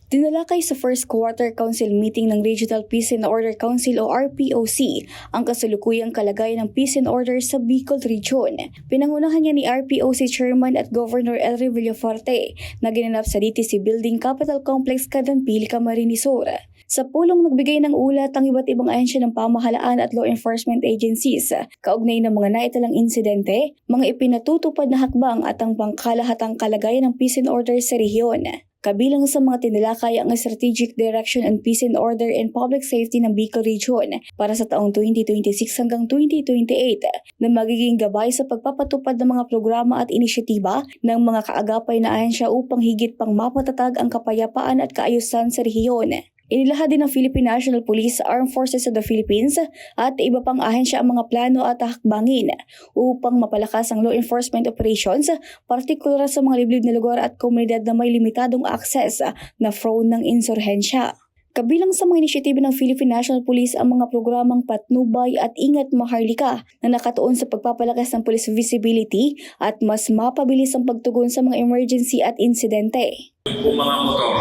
Tinalakay sa First Quarter Council Meeting ng Regional Peace and Order Council o RPOC ang kasalukuyang kalagayan ng peace and order sa Bicol Region. Pinangunahan niya ni RPOC Chairman at Governor Elry Villafuerte na ginanap sa DTC Building Capital Complex, Cadanpil, Camarines Sur. Sa pulong nagbigay ng ulat ang iba't ibang ahensya ng pamahalaan at law enforcement agencies, kaugnay ng mga naitalang insidente, mga ipinatutupad na hakbang at ang pangkalahatang kalagayan ng peace and order sa rehiyon. Kabilang sa mga tinalakay ang Strategic Direction on Peace and Order and Public Safety ng Bicol Region para sa taong 2026 hanggang 2028 na magiging gabay sa pagpapatupad ng mga programa at inisyatiba ng mga kaagapay na ahensya upang higit pang mapatatag ang kapayapaan at kaayusan sa rehiyon. Inilahad din ng Philippine National Police, Armed Forces of the Philippines at iba pang ahensya ang mga plano at hakbangin upang mapalakas ang law enforcement operations, partikular sa mga liblib na lugar at komunidad na may limitadong access na prone ng insurhensya. Kabilang sa mga inisyatiba ng Philippine National Police ang mga programang Patnubay at Ingat Maharlika na nakatuon sa pagpapalakas ng police visibility at mas mapabilis ang pagtugon sa mga emergency at insidente. Kung mga motor,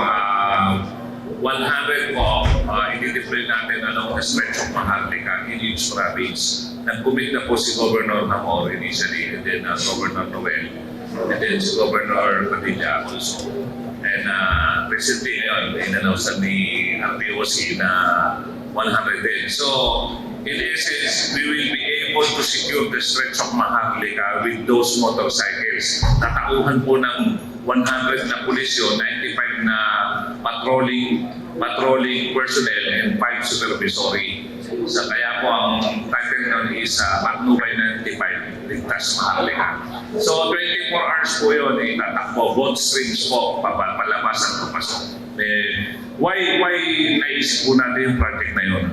100 po, i-deploy natin along the stretch of Maharlika in each province. Nag-commit na po si Governor Namor initially, and then Governor Noel, and then si Governor Padilla also. And recently, in-announce ni RPOC na 100 din. So, in essence, we will be able to secure the stretch of Maharlika with those motorcycles. Tatauhan po ng 100 na pulisyo, 95 na patrolling personnel, and 5 supervisory. So kaya po ang title nun is Patnubay 95, Ligtas Maharlika. So 24 hours po yun, itatakbo, both streams po, palabas at papasok. Why naisip po natin yung project na yun?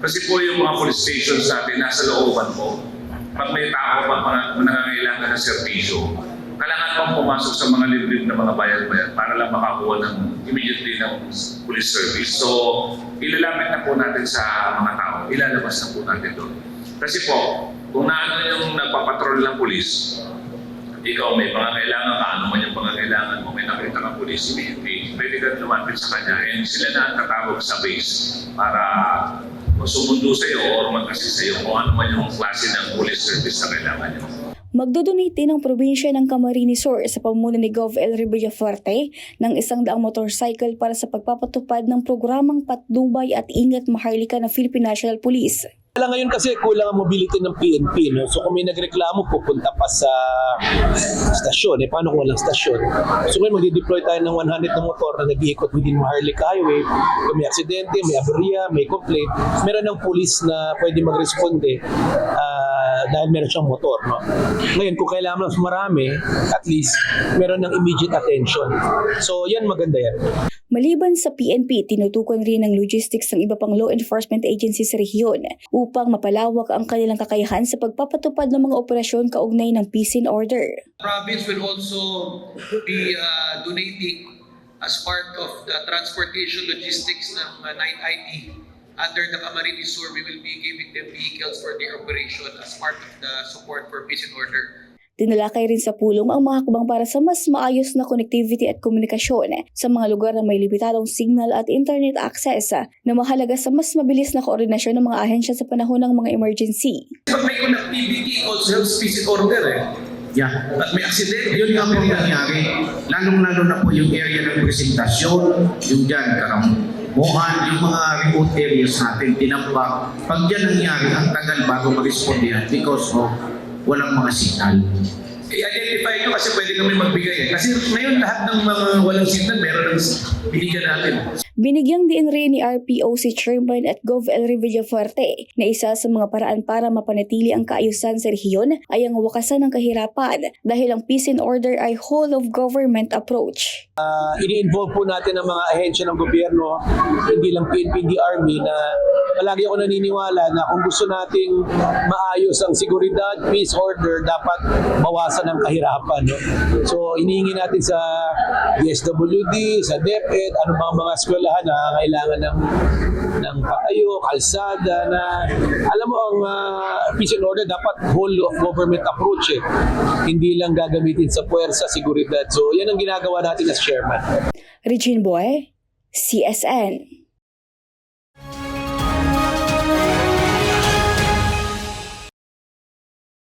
Kasi po yung mga police stations natin nasa looban po. Pag may tao pa nangangailangan ng serbisyo, kailangan pang pumasok sa mga liblib na mga bayan-bayan para lang makakuha ng immediately ng police service. So, ilalapit na po natin sa mga tao, ilalabas na po natin doon. Kasi po, kung naano yung nagpapatrol ng police, ikaw may pangangailangan ka, ano man yung pangangailangan mo, may nakita kang police, immediately, pwede ka lumapit sa kanya, and sila na ang tatawag sa base para sumundo sa iyo o mag-assist sa iyo kung ano man yung klase ng police service na kailangan nyo. Magdodonate din ang probinsya ng Camarines Sur sa pamumuno ni Gov. Elry Villafuerte ng 100 motorcycle para sa pagpapatupad ng programang Patnubay at Ingat Maharlika ng Philippine National Police. Ngayon kasi kulang ang mobility ng PNP, no? So kung may nagreklamo, pupunta pa sa stasyon. Paano kung walang stasyon? So ngayon mag-deploy tayo ng 100 na motor na nag-iikot within Maharlika Highway. Kung may aksidente, may aberya, may complaint, meron ng police na pwede mag-responde dahil meron siyang motor. No? Ngayon kung kailangan mas marami, at least meron ng immediate attention. So yan, maganda yan. Maliban sa PNP, tinutukan rin ng logistics ng iba pang law enforcement agencies sa rehiyon upang mapalawak ang kanilang kakayahan sa pagpapatupad ng mga operasyon kaugnay ng peace and order. The province will also be donating as part of the transportation logistics ng 9IT. Under the Camarines Sur, we will be giving them vehicles for their operation as part of the support for peace and order. Tinalakay rin sa pulong ang mga hakbang para sa mas maayos na connectivity at komunikasyon sa mga lugar na may limitadong signal at internet access na mahalaga sa mas mabilis na koordinasyon ng mga ahensya sa panahon ng mga emergency. Pag may connectivity, also helps peace and order Yeah. At may accident, yun nga po nangyari. Lalong-lalo na po yung area ng presentasyon, yung dyan, Karambuhan, yung mga remote areas natin, tinampak. Pag yan nangyari, ang tagal bago mag-respond yan because of walang mga signal. I-identify nyo kasi pwede kami magbigay. Kasi ngayon lahat ng mga walang signal, meron ng binigyan natin. Binigyang din rin ni RPOC Chairman at Gov. Elry Villafuerte na isa sa mga paraan para mapanatili ang kaayusan sa rehiyon ay ang wakasan ng kahirapan dahil ang peace and order ay whole of government approach. Ini-involve po natin ang mga ahensya ng gobyerno, hindi lang PNP, hindi Army, na palagi ako naniniwala na kung gusto nating maayos ang seguridad, peace, order, dapat bawasan ang kahirapan. No? So, inihingi natin sa DSWD, sa DepEd, ano bang mga eskwelahan na kailangan ng patayo, kalsada, na alam mo ang peace and order dapat whole of government approach Hindi lang gagamitin sa puwersa, seguridad. So, yan ang ginagawa natin as chairman. Regine Boy, CSN.